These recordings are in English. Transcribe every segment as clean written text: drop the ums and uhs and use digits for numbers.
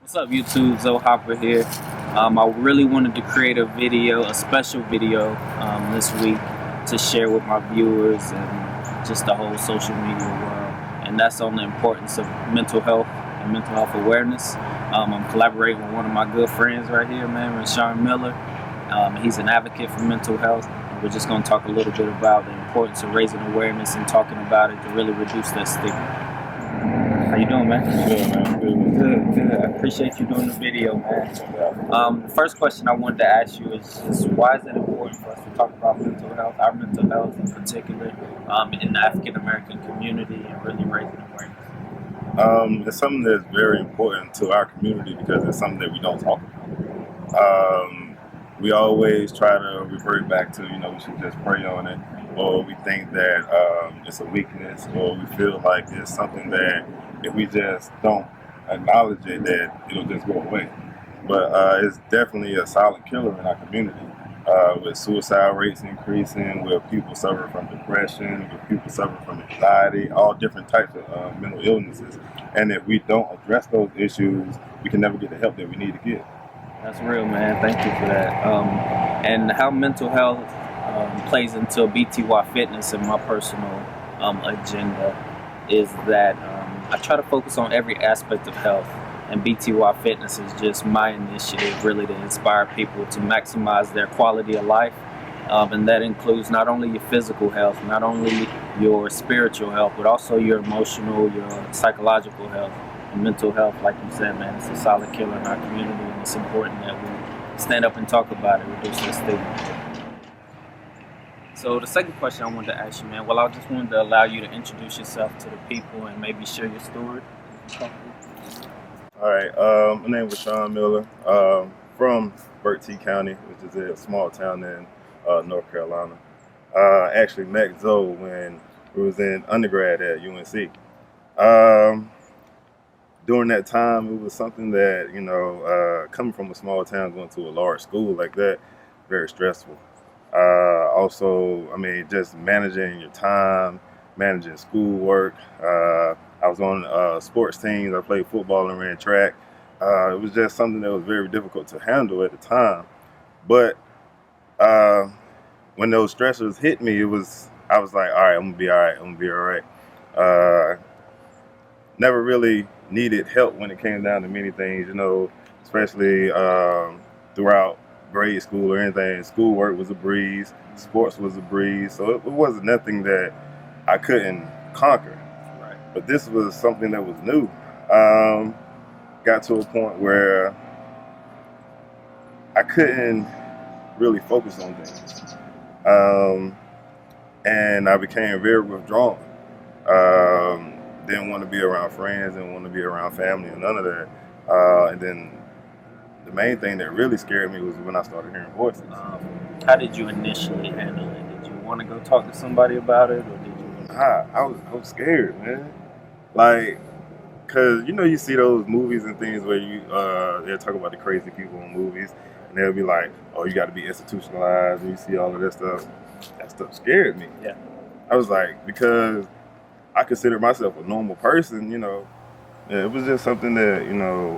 What's up, YouTube? Zoe Hopper here. I really wanted to create a special video this week to share with my viewers and just the whole social media world. And that's on the importance of mental health and mental health awareness. I'm collaborating with one of my good friends right here, man, Rwenshaun Miller. He's an advocate for mental health. And we're just going to talk a little bit about the importance of raising awareness and talking about it to really reduce that stigma. How you doing, man? Good, man. Good. I appreciate you doing the video, man. The first question I wanted to ask you is why is it important for us to talk about mental health, our mental health in particular, in the African American community, and really raising awareness? It's something that's very important to our community because it's something that we don't talk about. We always try to revert back to, we should just pray on it, or we think that it's a weakness, or we feel like it's something that if we just don't acknowledge it, that it'll just go away. But it's definitely a silent killer in our community. With suicide rates increasing, with people suffering from depression, with people suffering from anxiety, all different types of mental illnesses. And if we don't address those issues, we can never get the help that we need to get. That's real, man. Thank you for that. And how mental health plays into BTY Fitness in my personal agenda is that I try to focus on every aspect of health. And BTY Fitness is just my initiative really to inspire people to maximize their quality of life. And that includes not only your physical health, not only your spiritual health, but also your emotional, your psychological health. And mental health, like you said, man, it's a solid killer in our community, and it's important that we stand up and talk about it, reduce the stigma. So the second question I wanted to ask you, man, I just wanted to allow you to introduce yourself to the people and maybe share your story. All right, my name is Rwenshaun Miller, from BTY County, which is a small town in North Carolina. I actually met Zoe when we was in undergrad at UNC. During that time, it was something that, coming from a small town, going to a large school like that, very stressful. Also, just managing your time, managing schoolwork. I was on sports teams. I played football and ran track. It was just something that was very difficult to handle at the time. But when those stressors hit me, I was like, all right, I'm gonna be all right. I'm gonna be all right. Never really needed help when it came down to many things, especially throughout grade school or anything. Schoolwork was a breeze. Sports was a breeze. So it wasn't nothing that I couldn't conquer. Right. But this was something that was new. Got to a point where I couldn't really focus on things. And I became very withdrawn. Didn't want to be around friends, didn't want to be around family, and none of that. And then the main thing that really scared me was when I started hearing voices. How did you initially handle it? Did you want to go talk to somebody about it, or did you? I was scared, man. Like, cause you see those movies and things where they'll talk about the crazy people in movies, and they'll be like, "Oh, you got to be institutionalized," and you see all of that stuff. That stuff scared me. Yeah. I was like, because I consider myself a normal person, it was just something that,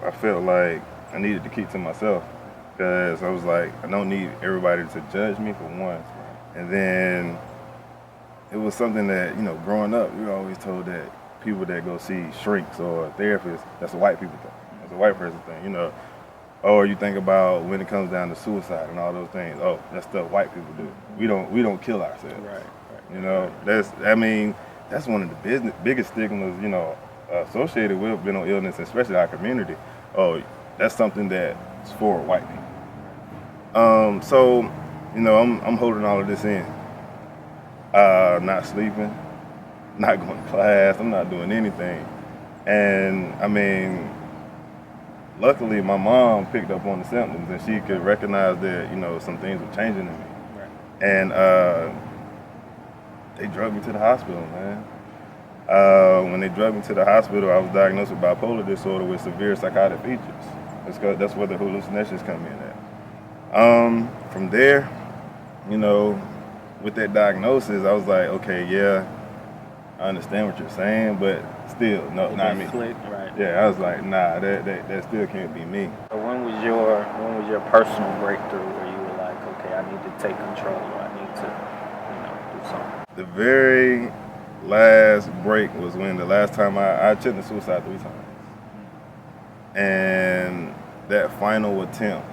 I felt like I needed to keep to myself, because I was like, I don't need everybody to judge me for one. And then it was something that, growing up, we were always told that people that go see shrinks or therapists, that's a white people thing. That's a white person thing, Or you think about when it comes down to suicide and all those things, oh, that's stuff white people do. We don't kill ourselves. Right. That's one of the biggest stigmas, associated with mental illness, especially our community. Oh, that's something that's for white people. So, I'm holding all of this in. Not sleeping, not going to class, I'm not doing anything. And luckily my mom picked up on the symptoms and she could recognize that, some things were changing in me. Right. And they drugged me to the hospital, man. When they drugged me to the hospital, I was diagnosed with bipolar disorder with severe psychotic features. That's where the hallucinations come in at. From there, with that diagnosis, I was like, okay, yeah, I understand what you're saying, but still, no, not me. Right. Yeah, I was like, nah, that still can't be me. So when was your personal breakthrough where you were like, okay, I need to take control, or I need to, do something? The very last break was when the last time I attempted suicide 3 times. And that final attempt,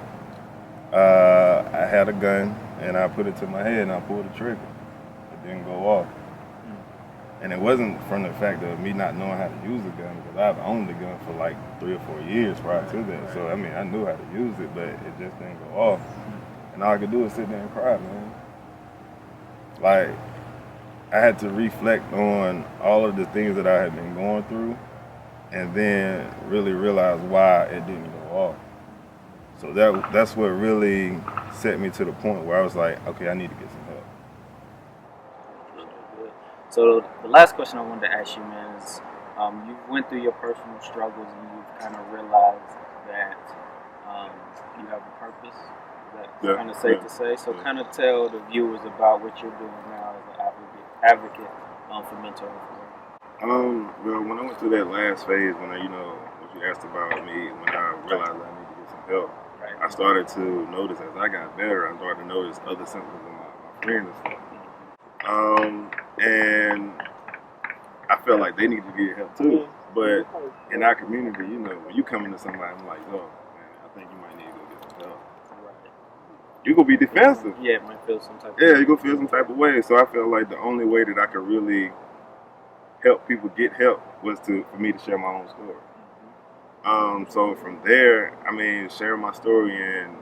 I had a gun and I put it to my head and I pulled the trigger. It didn't go off. And it wasn't from the fact of me not knowing how to use the gun, because I've owned the gun for like 3 or 4 years prior to that. So I mean, I knew how to use it, but it just didn't go off. And all I could do was sit there and cry, man. Like, I had to reflect on all of the things that I had been going through, and then really realize why it didn't go off. So that's what really set me to the point where I was like, okay, I need to get some help. So the last question I wanted to ask you, man, is you went through your personal struggles and you've kind of realized that you have a purpose. Is that kind of safe to say? So kind of tell the viewers about what you're doing now as an advocate for mental health. Well, when I went through that last phase, when what you asked about me, when I realized I need to get some help, I started to notice as I got better, I started to notice other symptoms in my friends and stuff. And I felt like they needed to get help too. But in our community, when you come into somebody, I'm like, oh, man, I think you might need to go get some help. You're going to be defensive. Yeah, it might feel some type of way. Yeah, you're going to feel some type of way. So I felt like the only way that I could really help people get help was for me to share my own story. So from there, I mean, sharing my story and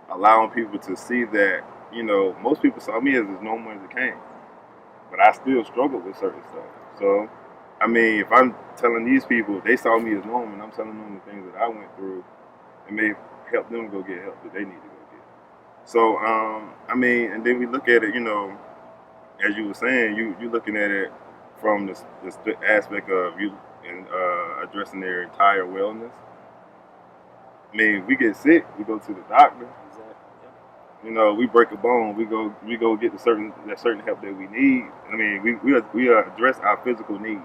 allowing people to see that, most people saw me as normal as it came. But I still struggle with certain stuff. So, I mean, if I'm telling these people, they saw me as normal, and I'm telling them the things that I went through, it may help them go get help that they need to go get. So, I mean, and then we look at it, as you were saying, you're looking at it from this aspect of you and addressing their entire wellness. I mean, we get sick, we go to the doctor. We break a bone, we go get the certain help that we need. I mean, we address our physical needs,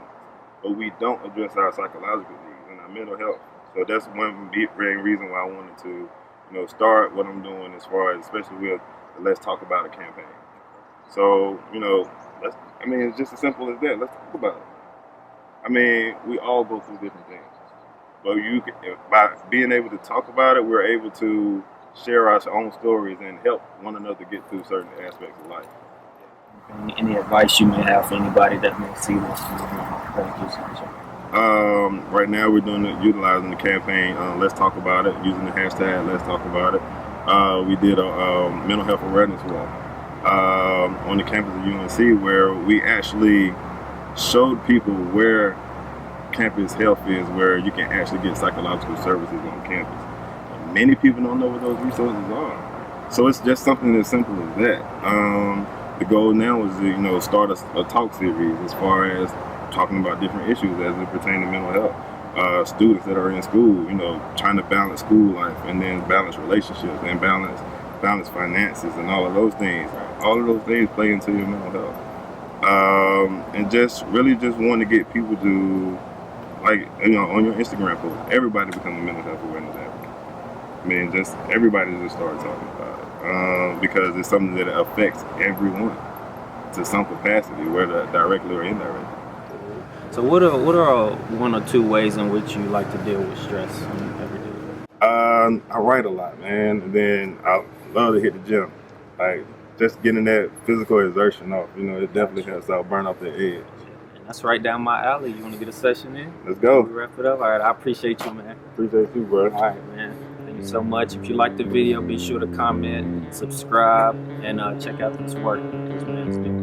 but we don't address our psychological needs and our mental health. So that's one big reason why I wanted to, start what I'm doing as far as, especially with the Let's Talk About It campaign. So, it's just as simple as that. Let's talk about it. I mean, we all go through different things, but by being able to talk about it, we're able to share our own stories and help one another get through certain aspects of life. Any advice you may have for anybody that may see this? Right now we're utilizing the campaign Let's Talk About It, using the hashtag Let's Talk About It. We did a mental health awareness walk on the campus of UNC, where we actually showed people where campus health is, where you can actually get psychological services on campus. Many people don't know what those resources are. So it's just something as simple as that. The goal now is to, start a talk series as far as talking about different issues as it pertains to mental health. Students that are in school, trying to balance school life and then balance relationships and balance finances and all of those things. All of those things play into your mental health. And just really just want to get people to, like, on your Instagram post, everybody become a mental health awareness advocate. I mean, just everybody just started talking about it because it's something that affects everyone to some capacity, whether directly or indirectly. So what are 1 or 2 ways in which you like to deal with stress every day? I write a lot, man, and then I love to hit the gym. Like, just getting that physical exertion off, it definitely helps out, burn off the edge. That's right down my alley. You want to get a session in? Let's go. We wrap it up. All right, I appreciate you, man. Appreciate you, bro. All right, man. Thank you so much. If you like the video, be sure to comment, subscribe, and check out this work this man's doing.